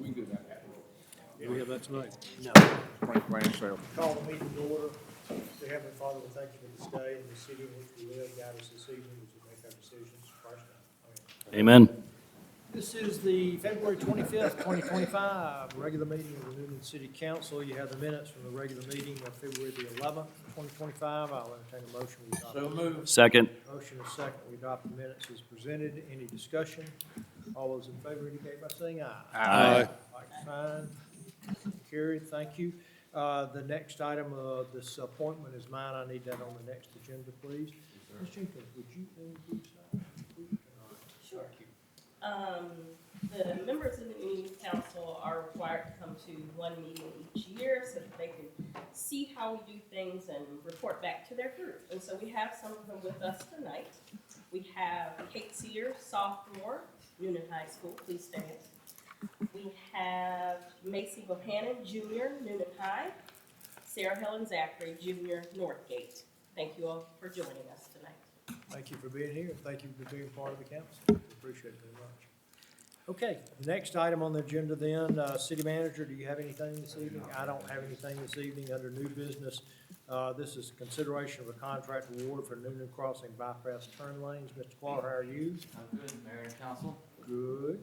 we can do that. Do we have that tonight? Plan yourself. Call the meeting to order. Dear Heavenly Father, we thank you for this day and the city in which we live. Guide us this evening as we make our decisions. In Christ's name. Amen. Amen. This is the February 25th, 2025 regular meeting of the Newnan City Council. You have the minutes from the regular meeting of February the 11th, 2025. I'll entertain a motion. We adopt So moved. Second. Motion is second. We adopt the minutes as presented. Any discussion? All those in favor indicate by saying aye. Aye. Like sign. Carried. Thank you. The next item of this appointment is mine. I need that on the next agenda, please. Ms. Jenkins, would you introduce that? Sure. Thank you. The members of the Newnan Council are required to come to one meeting each year so that they can see how we do things and report back to their group. And so we have some of them with us tonight. We have Kate Sears, sophomore, Newnan High School. Please stand. We have Macy Bohannon, junior, Newnan High. Sarah Helen Zachary, junior, Northgate. Thank you all for joining us tonight. Thank you for being here, and thank you for being part of the council. We appreciate it very much. Okay, next item on the agenda then, city manager, do you have anything this evening? I don't have anything this evening under new business. This is consideration of a contract award for Newnan Crossing bypass turn lanes. Mr. Clark, how are you? I'm good, Mayor and Council. Good.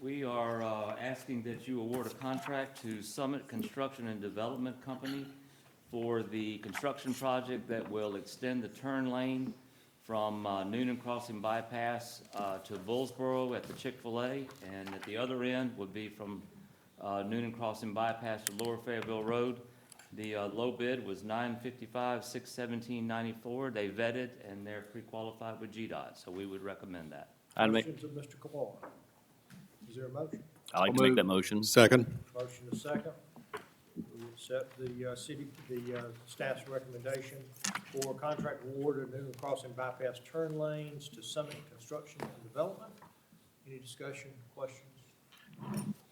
We are asking that you award a contract to Summit Construction and Development Company for the construction project that will extend the turn lane from Newnan Crossing Bypass to Bullsboro at the Chick-fil-A, and at the other end would be from Newnan Crossing Bypass to Lower Fayetteville Road. The low bid was $955, $617.94. They vetted and they're pre-qualified with GDOT, so we would recommend that. Questions of Mr. Clark? Is there a motion? I'd like to make that motion. Second. Motion is second. We accept the staff's recommendation for contract award of Newnan Crossing bypass turn lanes to Summit Construction and Development. Any discussion, questions?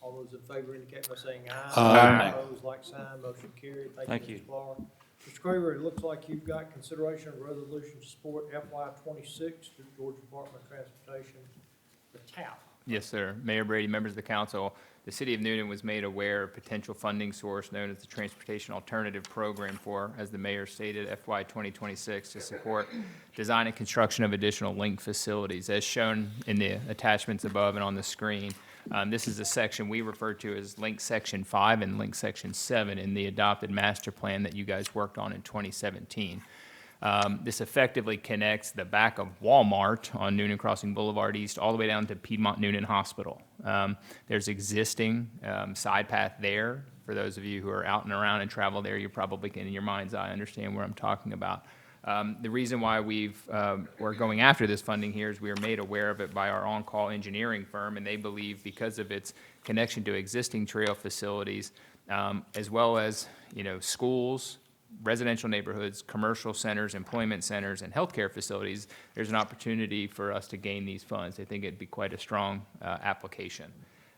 All those in favor indicate by saying aye. Aye. Opposed, like sign, motion carried. Thank you, you. Mr. Clark. Mr. Craver, it looks like you've got consideration of resolution to support FY 26 through Georgia Department of Transportation, the TAP. Yes, sir. Mayor Brady, members of the council, the city of Newnan was made aware of potential funding source known as the Transportation Alternative Program for, as the mayor stated, FY 2026 to support design and construction of additional link facilities. As shown in the attachments above and on the screen, this is a section we refer to as Link Section 5 and Link Section 7 in the adopted master plan that you guys worked on in 2017. This effectively connects the back of Walmart on Newnan Crossing Boulevard East all the way down to Piedmont Newnan Hospital. There's existing side path there. For those of you who are out and around and travel there, you probably can, in your mind's eye, understand where I'm talking about. The reason why we're going after this funding here is we were made aware of it by our on-call engineering firm, and they believe because of its connection to existing trail facilities, as well as, schools, residential neighborhoods, commercial centers, employment centers, and healthcare facilities, there's an opportunity for us to gain these funds. I think it'd be quite a strong application.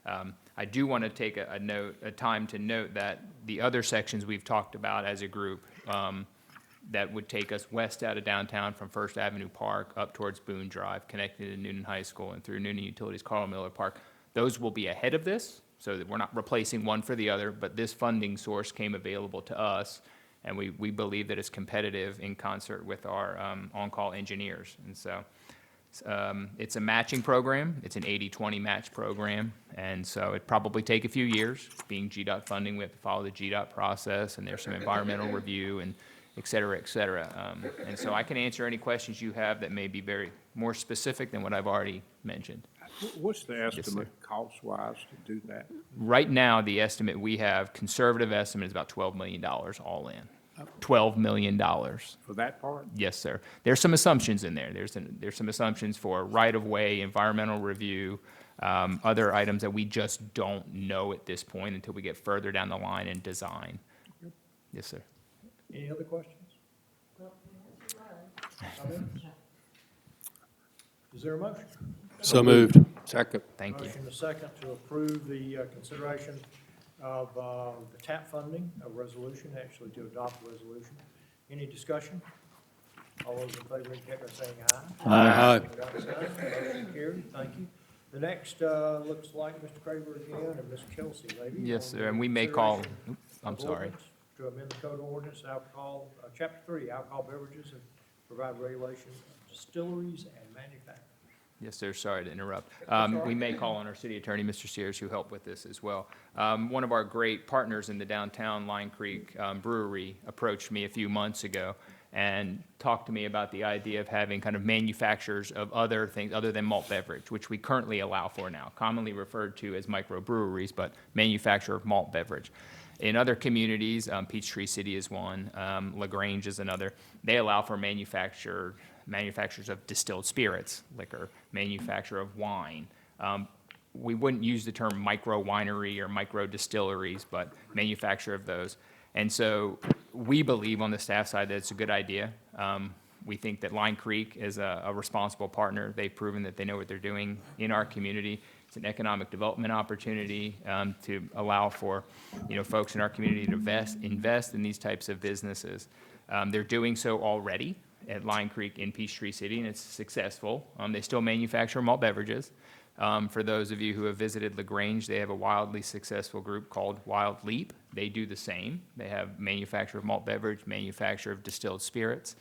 I do want to take a time to note that the other sections we've talked about as a group that would take us west out of downtown from First Avenue Park up towards Boone Drive, connected to Newnan High School and through Newnan Utilities Carl Miller Park, those will be ahead of this, so that we're not replacing one for the other, but this funding source came available to us, and we believe that it's competitive in concert with our on-call engineers. And so it's a matching program. It's an 80-20 match program, and so it'd probably take a few years. Being GDOT funding, we have to follow the GDOT process, and there's some environmental review and et cetera, et cetera. And so I can answer any questions you have that may be very more specific than what I've already mentioned. What's the sir. estimate cost-wise to do that? Right now, the estimate we have, conservative estimate, is about $12 million all in. $12 million. For that part? Yes, sir. There's some assumptions in there. There's some assumptions for right-of-way, environmental review, other items that we just don't know at this point until we get further down the line in design. Yes, sir. Any other questions? Well, that's mine. Is there a motion? So moved. Second. Thank you. Motion is second to approve the consideration of the TAP funding, a resolution, actually to adopt a resolution. Any discussion? All those in favor indicate by saying aye. Aye. Like sign. Motion carried. Thank you. The next, looks like Mr. Craver again and Ms. Kelsey, maybe. Yes, on sir, the and we may call, consideration I'm of sorry. ordinance To amend the code of ordinance, alcohol, chapter 3, alcohol beverages, and provide regulation of distilleries and manufacturers. Yes, sir, sorry to interrupt. That's all We right. may call on our city attorney, Mr. Sears, who helped with this as well. One of our great partners in the downtown Line Creek Brewery approached me a few months ago and talked to me about the idea of having kind of manufacturers of other things other than malt beverage, which we currently allow for now, commonly referred to as microbreweries, but manufacturer of malt beverage. In other communities, Peachtree City is one, LaGrange is another, they allow for manufacturers of distilled spirits, liquor, manufacturer of wine. We wouldn't use the term micro winery or micro distilleries, but manufacturer of those. And so we believe on the staff side that it's a good idea. We think that Line Creek is a responsible partner. They've proven that they know what they're doing in our community. It's an economic development opportunity to allow for, folks in our community to invest in these types of businesses. They're doing so already at Line Creek in Peachtree City, and it's successful. They still manufacture malt beverages. For those of you who have visited LaGrange, they have a wildly successful group called Wild Leap. They do the same. They have manufacture of malt beverage, manufacture of distilled spirits.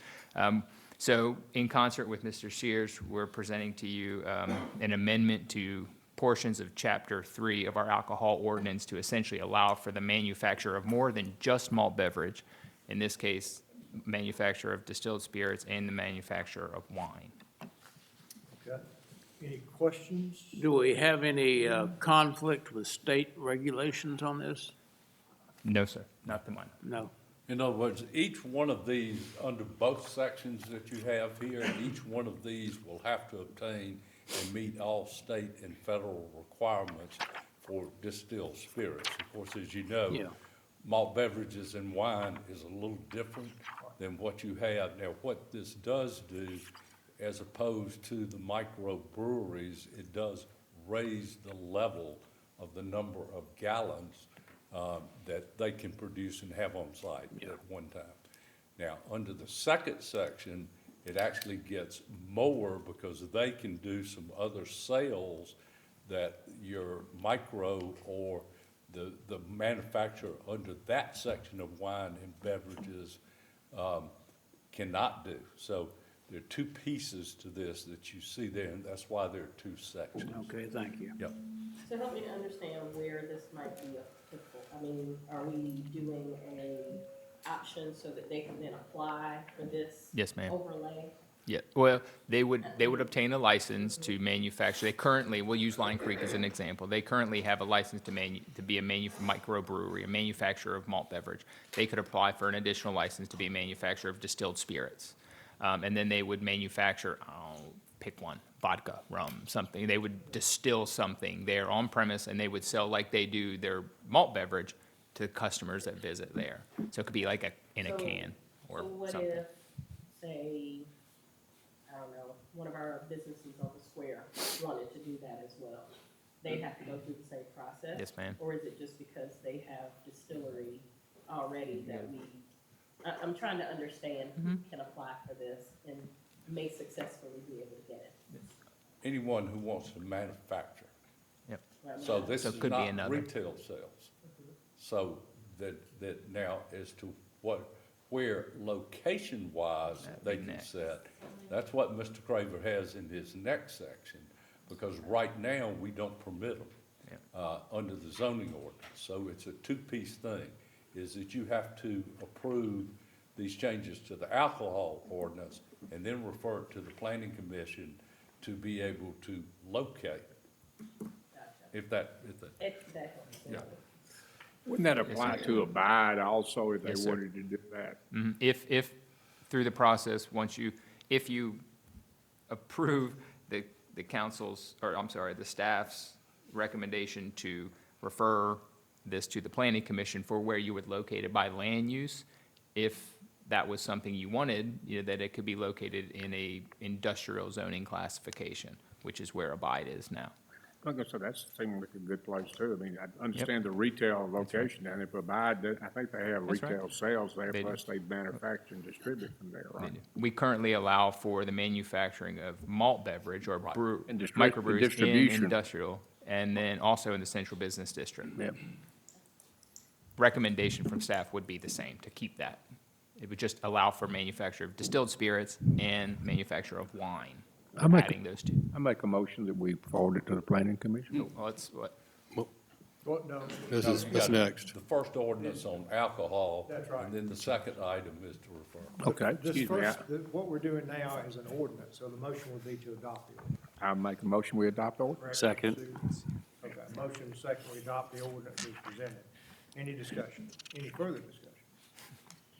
So in concert with Mr. Sears, we're presenting to you an amendment to portions of Chapter 3 of our alcohol ordinance to essentially allow for the manufacture of more than just malt beverage, in this case, manufacture of distilled spirits and the manufacture of wine. Okay. Any questions? Do we have any conflict with state regulations on this? No, sir, not the one. No. In other words, each one of these, under both sections that you have here, each one of these will have to obtain and meet all state and federal requirements for distilled spirits. Of course, as you know, Yeah. malt beverages and wine is a little different than what you have. Now, what this does do, as opposed to the microbreweries, it does raise the level of the number of gallons that they can produce and have on site at one time. Now, under the second section, it actually gets more because they can do some other sales that your micro or the manufacturer under that section of wine and beverages cannot do. So there are two pieces to this that you see there, and that's why there are two sections. Okay, thank you. Yep. So help me to understand where this might be applicable. I mean, are we doing a option so that they can then apply for this? Yes, ma'am. Overlay? Yeah, well, they would obtain a license to manufacture. They currently, we'll use Line Creek as an example. They currently have a license to be a microbrewery, a manufacturer of malt beverage. They could apply for an additional license to be a manufacturer of distilled spirits. And then they would manufacture, pick one, vodka, rum, something. They would distill something there on premise, and they would sell like they do their malt beverage to customers that visit there. So it could be like in a can or So what something. if, say, I don't know, one of our businesses on the square wanted to do that as well? They'd have to go through the same process? Yes, ma'am. Or is it just because they have distillery already that I'm trying to understand who can apply for this and may successfully be able to get it? Anyone who wants to manufacture. Yep. So this So it is could be not another. retail sales. So that now as to where location-wise That'd they be can next. set, that's what Mr. Craver has in his next section, because right now, we don't permit them under the zoning ordinance. So it's a two-piece thing, is that you have to approve these changes to the alcohol ordinance and then refer it to the planning commission to be able to locate, Gotcha. if that. That helps. Yeah. Wouldn't that apply to Abide also if they Yes, sir. wanted to do that? Mhm. If through the process, if you approve the council's, or I'm sorry, the staff's recommendation to refer this to the planning commission for where you would locate it by land use, if that was something you wanted, that it could be located in a industrial zoning classification, which is where Abide is now. Like I said, that seemed like a good place too. I mean, I understand the retail location down there, provide that, I think they have That's right. retail sales there, They do. plus they manufacture and distribute from there, right? We currently allow for the manufacturing of malt beverage or And microbrews in distribution. industrial, and then also in the central business district. Yep. Recommendation from staff would be the same, to keep that. It would just allow for manufacture of distilled spirits and manufacture of wine, adding those two. I make a motion that we forward it to the planning commission. Well, it's what, What, no, No, you got The first ordinance on alcohol. That's right. And then the second item is to refer. Okay, this excuse me, first, what we're doing now is an ordinance, so the motion would be to adopt the ordinance. I make a motion, we adopt the ordinance. Correct? Second. Okay, motion second, we adopt the ordinance as presented. Any discussion? Any further discussion?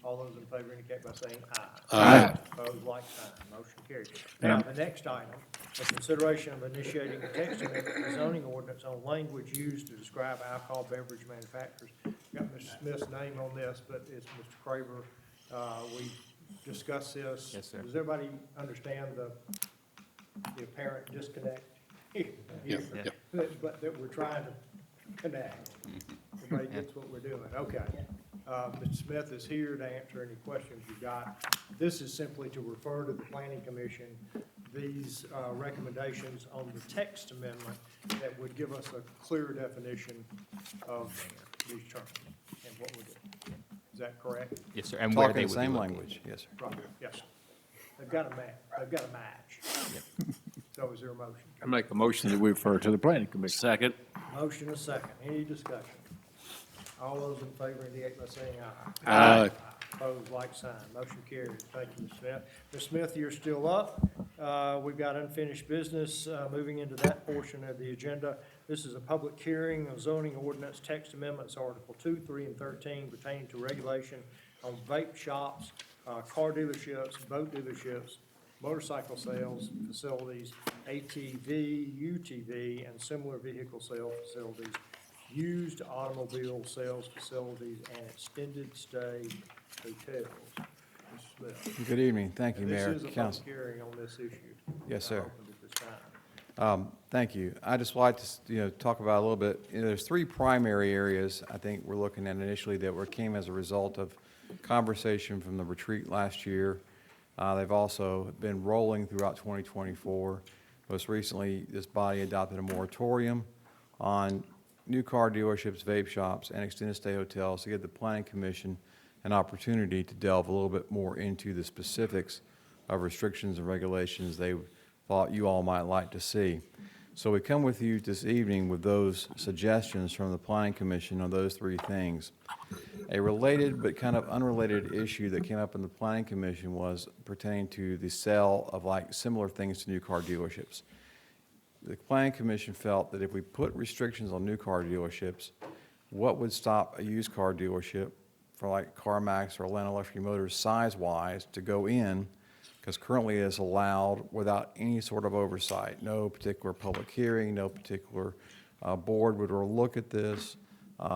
All those in favor indicate by saying aye. Aye. Opposed, like sign. Motion carries. Now, the next item, the consideration of initiating a text amendment to the zoning ordinance on language used to describe alcohol beverage manufacturers. Got Mr. Smith's name on this, but it's Mr. Craver. We discussed this. Yes, sir. Does everybody understand the apparent disconnect here? Yeah. But that we're trying to connect. Everybody gets what we're doing, okay. Mr. Smith is here to answer any questions you got. This is simply to refer to the planning commission these recommendations on the text amendment that would give us a clear definition of these terms and what we're doing. Is that correct? yes, sir, and where Talking they the would be same located. language, yes, sir. Right, yes. They've got a match. So is there a motion? I make a motion that we refer to the planning commission. Second. Motion is second. Any discussion? All those in favor indicate by saying aye. Aye. Opposed, like sign. Motion carries. Thank you, Ms. Smith. Ms. Smith, you're still up. We've got unfinished business, moving into that portion of the agenda. This is a public hearing of zoning ordinance text amendments, Article 2, 3, and 13 pertaining to regulation on vape shops, car dealerships, boat dealerships, motorcycle sales facilities, ATV, UTV, and similar vehicle sales facilities, used automobile sales facilities, and extended stay hotels. Mr. Smith. Good evening. Thank you, And Mayor, This is a Council. public hearing on this issue. Yes, sir. Opened at this time. Thank you. I just like to, talk about a little bit, there's three primary areas I think we're looking at initially that came as a result of conversation from the retreat last year. They've also been rolling throughout 2024. Most recently, this body adopted a moratorium on new car dealerships, vape shops, and extended stay hotels to give the Planning Commission an opportunity to delve a little bit more into the specifics of restrictions and regulations they thought you all might like to see. So we come with you this evening with those suggestions from the Planning Commission on those three things. A related but kind of unrelated issue that came up in the Planning Commission was pertaining to the sale of like similar things to new car dealerships. The Planning Commission felt that if we put restrictions on new car dealerships, what would stop a used car dealership for like CarMax or Atlanta Luxury Motors size-wise to go in, because currently it's allowed without any sort of oversight, no particular public hearing, no particular board would look at this,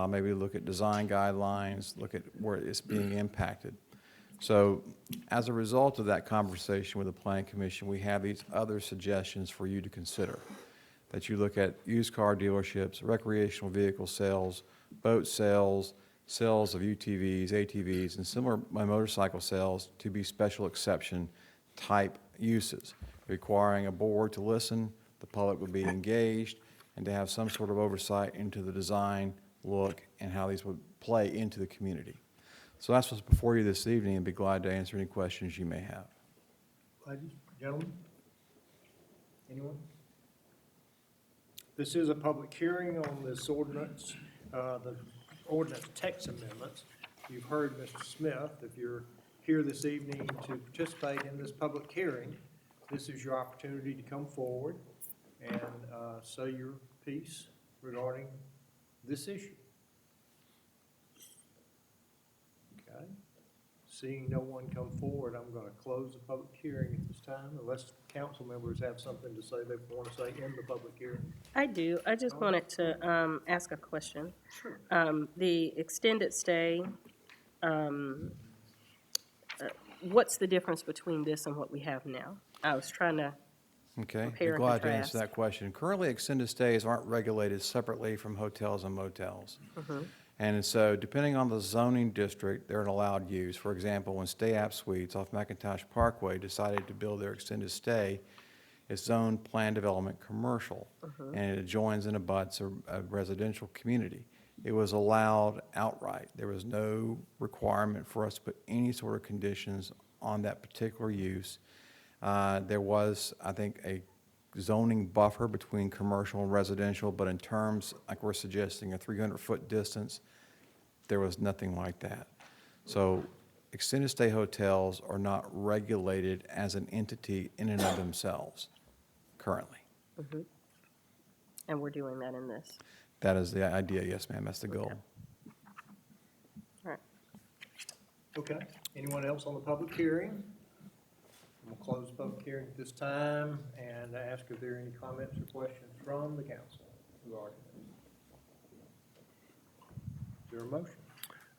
maybe look at design guidelines, look at where it's being impacted. So as a result of that conversation with the Planning Commission, we have these other suggestions for you to consider. That you look at used car dealerships, recreational vehicle sales, boat sales, sales of UTVs, ATVs, and similar motorcycle sales to be special exception type uses, requiring a board to listen, the public would be engaged, and to have some sort of oversight into the design, look, and how these would play into the community. So that's what's before you this evening, and be glad to answer any questions you may have. Ladies, gentlemen? Anyone? This is a public hearing on this ordinance, the ordinance text amendments. You've heard Mr. Smith. If you're here this evening to participate in this public hearing, this is your opportunity to come forward and say your piece regarding this issue. Okay? Seeing no one come forward, I'm going to close the public hearing at this time, unless council members have something to say they want to say in the public hearing. I do. I just wanted to ask a question. The extended stay, what's the difference between this and what we have now? I was trying to Okay, Compare be and glad to contrast. answer that question. Currently, extended stays aren't regulated separately from hotels and motels. And so depending on the zoning district, they're an allowed use. For example, when Stay App Suites off McIntosh Parkway decided to build their extended stay, it's zoned planned development commercial, and it adjoins and abuts a residential community. It was allowed outright. There was no requirement for us to put any sort of conditions on that particular use. There was, I think, a zoning buffer between commercial and residential, but in terms, like we're suggesting, a 300-foot distance, there was nothing like that. So extended stay hotels are not regulated as an entity in and of themselves currently. And we're doing that in this. That is the idea, yes, ma'am, that's the goal. All right. Okay. Anyone else on the public hearing? We'll close the public hearing at this time and ask if there are any comments or questions from the council regarding this. Is there a motion?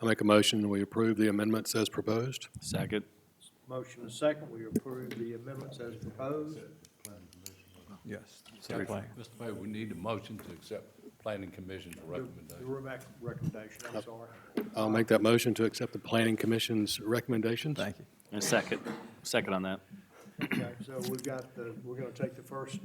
I make a motion, we approve the amendments as proposed. Second. Motion is second. We approve the amendments as proposed. Yes. Set plan. Mr. Mayor, we need a motion to accept Planning Commission's recommendation. The recommendation, I'm sorry. I'll make that motion to accept the Planning Commission's recommendations. Thank you. And second on that. Okay, so we're gonna take the first,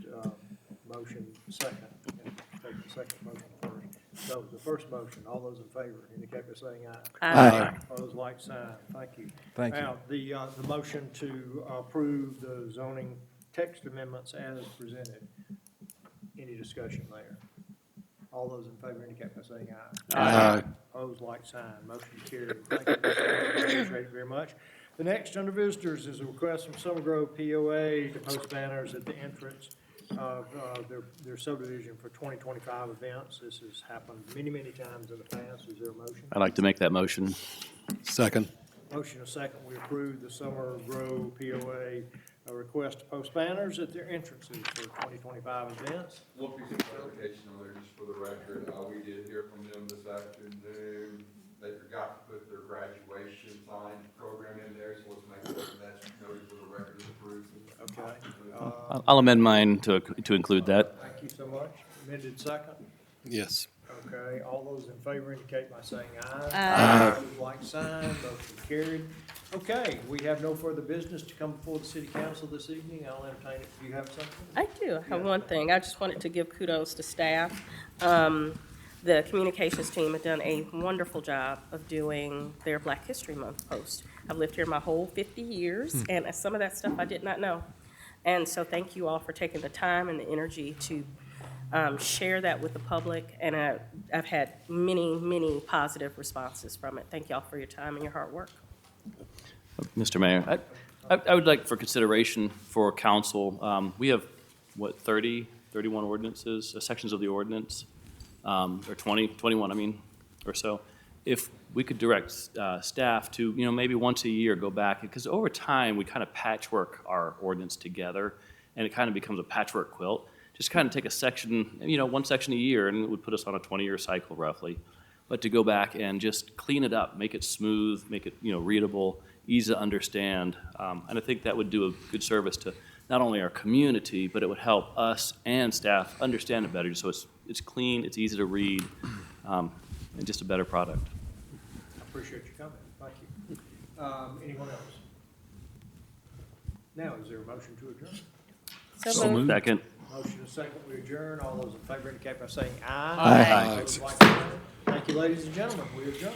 motion second, and take the second motion first. So the first motion, all those in favor, indicate by saying aye. Aye. Opposed, like sign. Thank you. Thank you. Now, the motion to approve the zoning text amendments as presented. Any discussion there? All those in favor indicate by saying aye. Aye. Opposed, like sign. Motion carried. Thank you, Mr. Mayor. Appreciate it very much. The next under visitors is a request from Summer Grove POA to post banners at the entrance of their subdivision for 2025 events. This has happened many, many times in the past. Is there a motion? I'd like to make that motion. Second. Motion is second. We approve the Summer Grove POA request to post banners at their entrances for 2025 events. One piece of clarification on there, just for the record, we did hear from them this afternoon. They forgot to put their graduation sign program in there, so let's make sure that's noted for the record as approved. Okay. I'll amend mine to include that. Thank you so much. Amended second. Yes. Okay, all those in favor indicate by saying aye. Aye. Opposed, like sign, motion carried. Okay, we have no further business to come before the city council this evening. I'll entertain it. Do you have something? I do have one thing. I just wanted to give kudos to staff. The communications team have done a wonderful job of doing their Black History Month post. I've lived here my whole 50 years, and some of that stuff I did not know. And so thank you all for taking the time and the energy to share that with the public, and I've had many, many positive responses from it. Thank you all for your time and your hard work. Mr. Mayor, I would like for consideration for council, we have, 31 ordinances, sections of the ordinance, or 21, I mean, or so. If we could direct staff to, maybe once a year go back, because over time, we kind of patchwork our ordinance together, and it kind of becomes a patchwork quilt. Just kind of take a section, one section a year, and it would put us on a 20-year cycle roughly. But to go back and just clean it up, make it smooth, make it, readable, easy to understand. And I think that would do a good service to not only our community, but it would help us and staff understand it better. So it's clean, it's easy to read, and just a better product. I appreciate your comment. Thank you. Anyone else? Now, is there a motion to adjourn? So moved. Second. Motion is second. We adjourn. All those in favor indicate by saying aye. Aye. Opposed, like sign. Thank you, ladies and gentlemen. We adjourn.